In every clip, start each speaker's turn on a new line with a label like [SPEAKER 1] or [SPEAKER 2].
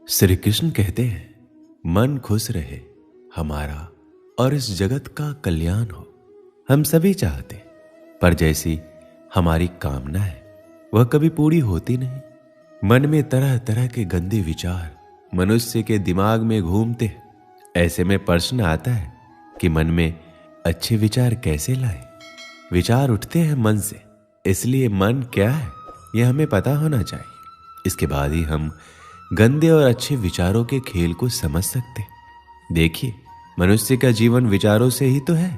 [SPEAKER 1] श्री कृष्ण कहते हैं, मन खुश रहे हमारा और इस जगत का कल्याण हो। हम सभी चाहते, पर जैसी हमारी कामना है वह कभी पूरी होती नहीं। मन में तरह तरह के गंदे विचार मनुष्य के दिमाग में घूमते हैं। ऐसे में प्रश्न आता है कि मन में अच्छे विचार कैसे लाएं? विचार उठते हैं मन से, इसलिए मन क्या है यह हमें पता होना चाहिए। इसके बाद ही हम गंदे और अच्छे विचारों के खेल को समझ सकते। देखिए, मनुष्य का जीवन विचारों से ही तो है।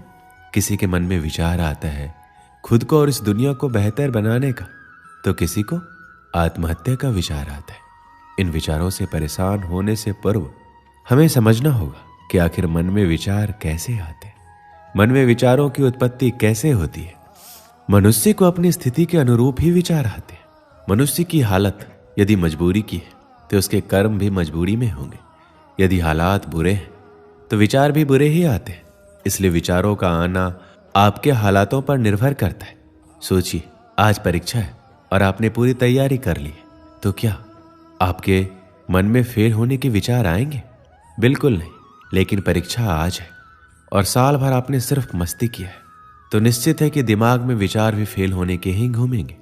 [SPEAKER 1] किसी के मन में विचार आता है खुद को और इस दुनिया को बेहतर बनाने का, तो किसी को आत्महत्या का विचार आता है। इन विचारों से परेशान होने से पूर्व हमें समझना होगा कि आखिर मन में विचार कैसे आते हैं, मन में विचारों की उत्पत्ति कैसे होती है। मनुष्य को अपनी स्थिति के अनुरूप ही विचार आते हैं। मनुष्य की हालत यदि मजबूरी की है तो उसके कर्म भी मजबूरी में होंगे। यदि हालात बुरे हैं तो विचार भी बुरे ही आते हैं। इसलिए विचारों का आना आपके हालातों पर निर्भर करता है। सोचिए, आज परीक्षा है और आपने पूरी तैयारी कर ली है, तो क्या आपके मन में फेल होने के विचार आएंगे? बिल्कुल नहीं। लेकिन परीक्षा आज है और साल भर आपने सिर्फ मस्ती किया है, तो निश्चित है कि दिमाग में विचार भी फेल होने के ही घूमेंगे।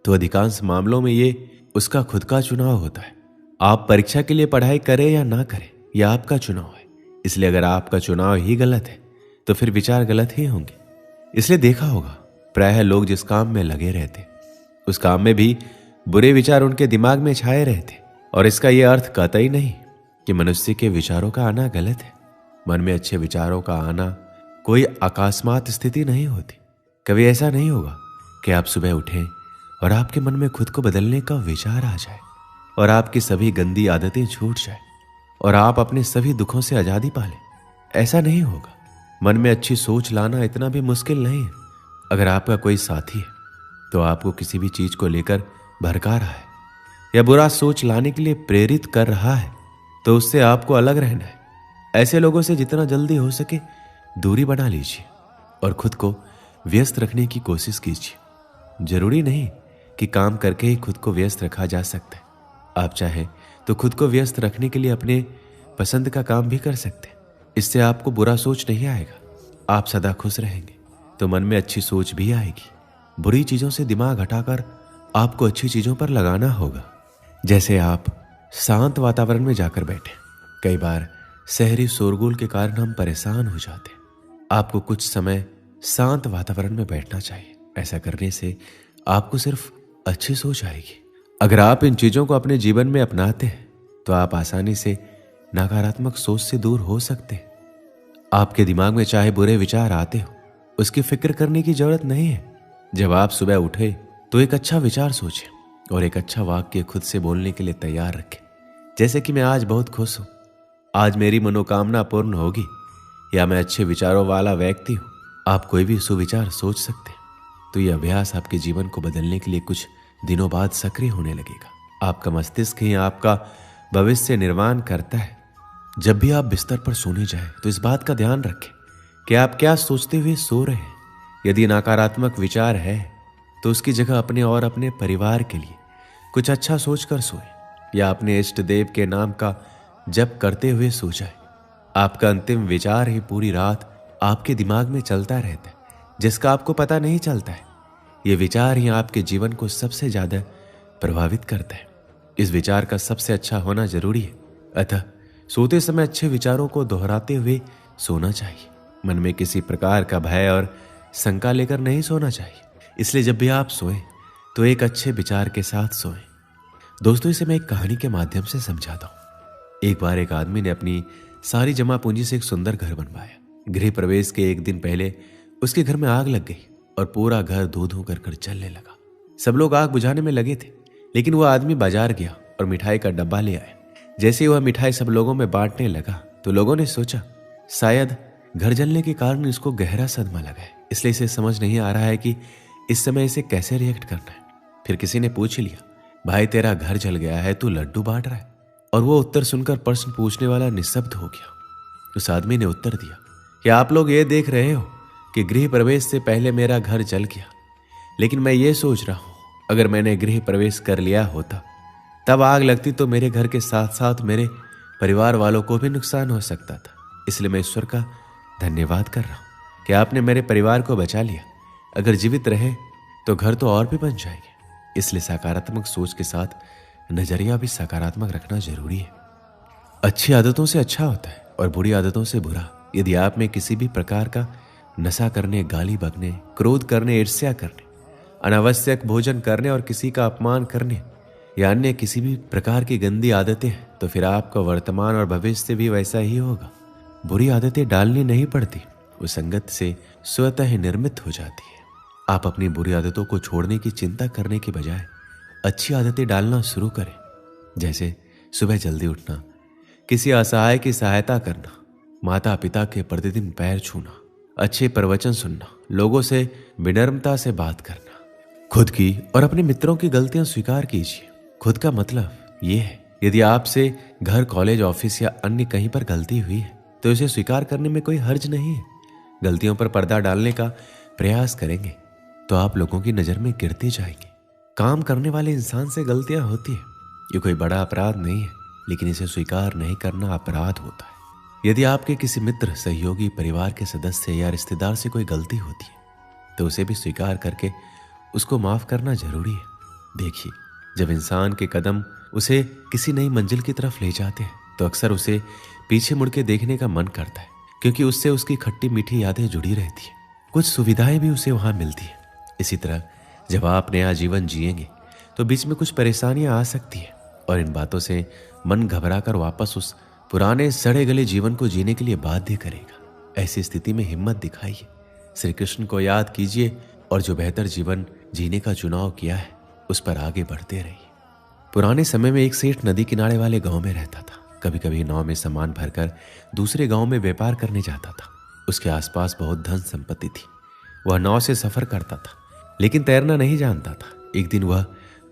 [SPEAKER 1] तो अधिकांश मामलों में ये उसका खुद का चुनाव होता है। आप परीक्षा के लिए पढ़ाई करें या ना करें, यह आपका चुनाव है। इसलिए अगर आपका चुनाव ही गलत है तो फिर विचार गलत ही होंगे। इसलिए देखा होगा, प्रायः लोग जिस काम में लगे रहते उस काम में भी बुरे विचार उनके दिमाग में छाए रहते। और इसका यह अर्थ कतई नहीं कि मनुष्य के विचारों का आना गलत है। मन में अच्छे विचारों का आना कोई अकस्मात स्थिति नहीं होती। कभी ऐसा नहीं होगा कि आप सुबह उठें और आपके मन में खुद को बदलने का विचार आ जाए और आपकी सभी गंदी आदतें छूट जाए और आप अपने सभी दुखों से आजादी पा लें। ऐसा नहीं होगा। मन में अच्छी सोच लाना इतना भी मुश्किल नहीं है। अगर आपका कोई साथी है तो आपको किसी भी चीज को लेकर भड़का रहा है या बुरा सोच लाने के लिए प्रेरित कर रहा है, तो उससे आपको अलग रहना है। ऐसे लोगों से जितना जल्दी हो सके दूरी बना लीजिए और खुद को व्यस्त रखने की कोशिश कीजिए। जरूरी नहीं कि काम करके ही खुद को व्यस्त रखा जा सकता है। आप चाहें तो खुद को व्यस्त रखने के लिए अपने पसंद का काम भी कर सकते हैं। इससे आपको बुरा सोच नहीं आएगा। आप सदा खुश रहेंगे तो मन में अच्छी सोच भी आएगी। बुरी चीजों से दिमाग हटाकर आपको अच्छी चीजों पर लगाना होगा। जैसे आप शांत वातावरण में जाकर बैठे। कई बार शहरी शोरगुल के कारण हम परेशान हो जाते हैं। आपको कुछ समय शांत वातावरण में बैठना चाहिए। ऐसा करने से आपको सिर्फ अच्छी सोच आएगी। अगर आप इन चीजों को अपने जीवन में अपनाते हैं तो आप आसानी से नकारात्मक सोच से दूर हो सकते हैं। आपके दिमाग में चाहे बुरे विचार आते हो, उसकी फिक्र करने की जरूरत नहीं है। जब आप सुबह उठे तो एक अच्छा विचार सोचें और एक अच्छा वाक्य खुद से बोलने के लिए तैयार रखें। जैसे कि मैं आज बहुत खुश हूं, आज मेरी मनोकामना पूर्ण होगी, या मैं अच्छे विचारों वाला व्यक्ति हूं। आप कोई भी सुविचार सोच सकते हैं। तो यह अभ्यास आपके जीवन को बदलने के लिए कुछ दिनों बाद सक्रिय होने लगेगा। आपका मस्तिष्क ही आपका भविष्य निर्माण करता है। जब भी आप बिस्तर पर सोने जाएं तो इस बात का ध्यान रखें कि आप क्या सोचते हुए सो रहे हैं। यदि नकारात्मक विचार है तो उसकी जगह अपने और अपने परिवार के लिए कुछ अच्छा सोचकर सोएं या अपने इष्ट देव के नाम का जप करते हुए सो जाएं। आपका अंतिम विचार ही पूरी रात आपके दिमाग में चलता रहता है, जिसका आपको पता नहीं चलता है। यह विचार ही आपके जीवन को सबसे ज्यादा प्रभावित करता है। इस विचार का सबसे अच्छा होना जरूरी है। अतः सोते समय अच्छे विचारों को दोहराते हुए सोना चाहिए। मन में किसी प्रकार का भय और शंका लेकर नहीं सोना चाहिए। इसलिए जब भी आप सोएं तो एक अच्छे विचार के साथ सोएं। दोस्तों, इसे मैं एक कहानी के माध्यम से समझाता हूं। एक बार एक आदमी ने अपनी सारी जमा पूंजी से एक सुंदर घर बनवाया। गृह प्रवेश के एक दिन पहले उसके घर में आग लग गई और पूरा घर धू धू कर जलने लगा। सब लोग आग बुझाने में लगे थे, लेकिन वह आदमी बाजार गया और मिठाई का डब्बा ले आया। जैसे ही वह मिठाई सब लोगों में बांटने लगा तो लोगों ने सोचा शायद घर जलने के कारण इसको गहरा सदमा लगा है, इसलिए इसे समझ नहीं आ रहा है कि इस समय इसे कैसे रिएक्ट करना है। फिर किसी ने पूछ लिया, भाई तेरा घर जल गया है, तू लड्डू बांट रहा है? और वो उत्तर सुनकर प्रश्न पूछने वाला निस्तब्ध हो गया। उस आदमी ने उत्तर दिया कि आप लोग ये देख रहे हो कि गृह प्रवेश से पहले मेरा घर जल गया, लेकिन मैं ये सोच रहा हूं अगर मैंने गृह प्रवेश कर लिया होता तब आग लगती तो मेरे घर के साथ साथ मेरे परिवार वालों को भी नुकसान हो सकता था। इसलिए मैं ईश्वर का धन्यवाद कर रहा हूं कि आपने मेरे परिवार को बचा लिया। अगर जीवित रहे तो घर तो और भी बन जाएंगे। इसलिए सकारात्मक सोच के साथ नजरिया भी सकारात्मक रखना जरूरी है। अच्छी आदतों से अच्छा होता है और बुरी आदतों से बुरा। यदि आप में किसी भी प्रकार का नशा करने, गाली बकने, क्रोध करने, ईर्ष्या करने, अनावश्यक भोजन करने और किसी का अपमान करने या अन्य किसी भी प्रकार की गंदी आदतें हैं, तो फिर आपका वर्तमान और भविष्य भी वैसा ही होगा। बुरी आदतें डालनी नहीं पड़ती, वो संगत से स्वतः ही निर्मित हो जाती है। आप अपनी बुरी आदतों को छोड़ने की चिंता करने के बजाय अच्छी आदतें डालना शुरू करें। जैसे सुबह जल्दी उठना, किसी असहाय की सहायता करना, माता पिता के प्रतिदिन पैर छूना, अच्छे प्रवचन सुनना, लोगों से विनम्रता से बात करना। खुद की और अपने मित्रों की गलतियां स्वीकार कीजिए। खुद का मतलब ये है, यदि आपसे घर, कॉलेज, ऑफिस या अन्य कहीं पर गलती हुई है तो इसे स्वीकार करने में कोई हर्ज नहीं है। गलतियों पर पर्दा डालने का प्रयास करेंगे तो आप लोगों की नजर में गिरते जाएंगे। काम करने वाले इंसान से गलतियां होती है, ये कोई बड़ा अपराध नहीं है, लेकिन इसे स्वीकार नहीं करना अपराध होता है। यदि आपके किसी मित्र, सहयोगी, परिवार के सदस्य या रिश्तेदार से कोई गलती होती है तो उसे भी स्वीकार करके उसको माफ करना जरूरी है। देखिए, जब इंसान के कदम उसे किसी नई मंजिल की तरफ ले जाते हैं तो अक्सर उसे पीछे मुड़ के देखने का मन करता है, क्योंकि उससे उसकी खट्टी मीठी यादें जुड़ी रहती है। कुछ सुविधाएं भी उसे वहां मिलती है। इसी तरह जब आप नया जीवन जिएंगे तो बीच में कुछ परेशानियां आ सकती है और इन बातों से मन घबराकर वापस उस पुराने सड़े गले जीवन को जीने के लिए बाध्य करेगा। ऐसी स्थिति में हिम्मत दिखाइए, श्री कृष्ण को याद कीजिए और जो बेहतर जीवन जीने का चुनाव किया है उस पर आगे बढ़ते रहिए। पुराने समय में एक सेठ नदी किनारे वाले गांव में रहता था। कभी कभी नाव में सामान भरकर दूसरे गांव में व्यापार करने जाता था। उसके आसपास बहुत धन संपत्ति थी। वह नाव से सफर करता था, लेकिन तैरना नहीं जानता था। एक दिन वह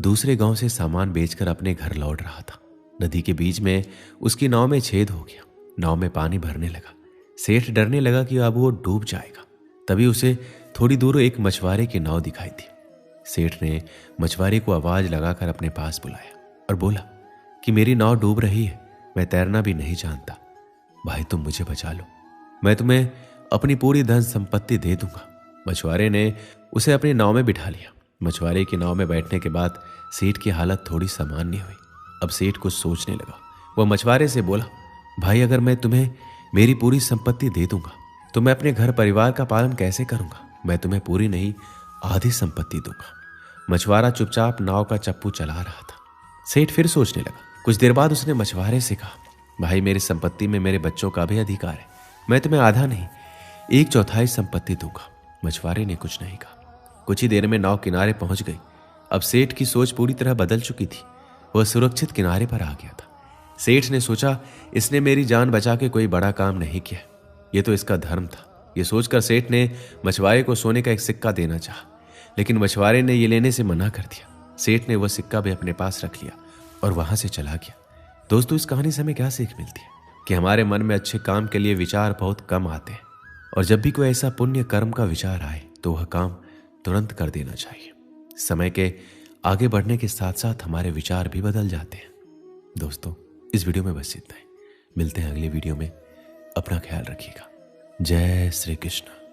[SPEAKER 1] दूसरे गांव से सामान बेचकर अपने घर लौट रहा था। नदी के बीच में उसकी नाव में छेद हो गया। नाव में पानी भरने लगा। सेठ डरने लगा कि अब वो डूब जाएगा। तभी उसे थोड़ी दूर एक मछुआरे की नाव दिखाई दी। सेठ ने मछुआरे को आवाज लगाकर अपने पास बुलाया और बोला कि मेरी नाव डूब रही है, मैं तैरना भी नहीं जानता। भाई, तुम मुझे बचा लो, मैं तुम्हें अपनी पूरी धन संपत्ति दे दूंगा। मछुआरे ने उसे अपनी नाव में बिठा लिया। मछुआरे की नाव में बैठने के बाद सेठ की हालत थोड़ी सामान्य हुई। अब सेठ कुछ सोचने लगा। वह मछुआरे से बोला, भाई, अगर मैं तुम्हें मेरी पूरी संपत्ति दे दूंगा तो मैं अपने घर परिवार का पालन कैसे करूंगा? मैं तुम्हें पूरी नहीं, आधी संपत्ति दूंगा। मछुआरा चुपचाप नाव का चप्पू चला रहा था। सेठ फिर सोचने लगा। कुछ देर बाद उसने मछुआरे से कहा, भाई, मेरी संपत्ति में मेरे बच्चों का भी अधिकार है। मैं तुम्हें आधा नहीं, 1/4 संपत्ति दूंगा। मछुआरे ने कुछ नहीं कहा। कुछ ही देर में नाव किनारे पहुंच गई। अब सेठ की सोच पूरी तरह बदल चुकी थी। वह सुरक्षित किनारे पर आ गया था। सेठ ने सोचा, इसने मेरी जान बचा के कोई बड़ा काम नहीं किया, यह तो इसका धर्म था। यह सोचकर सेठ ने मछुआरे को सोने का एक सिक्का देना चाहा, लेकिन मछुआरे ने यह लेने से मना कर दिया। सेठ ने वह सिक्का भी अपने पास रख लिया और वहां से चला गया। दोस्तों, इस कहानी से हमें क्या सीख मिलती है कि हमारे मन में अच्छे काम के लिए विचार बहुत कम आते हैं, और जब भी कोई ऐसा पुण्य कर्म का विचार आए तो वह काम तुरंत कर देना चाहिए। समय के आगे बढ़ने के साथ साथ हमारे विचार भी बदल जाते हैं। दोस्तों, इस वीडियो में बस इतना ही। मिलते हैं अगले वीडियो में। अपना ख्याल रखिएगा। जय श्री कृष्ण।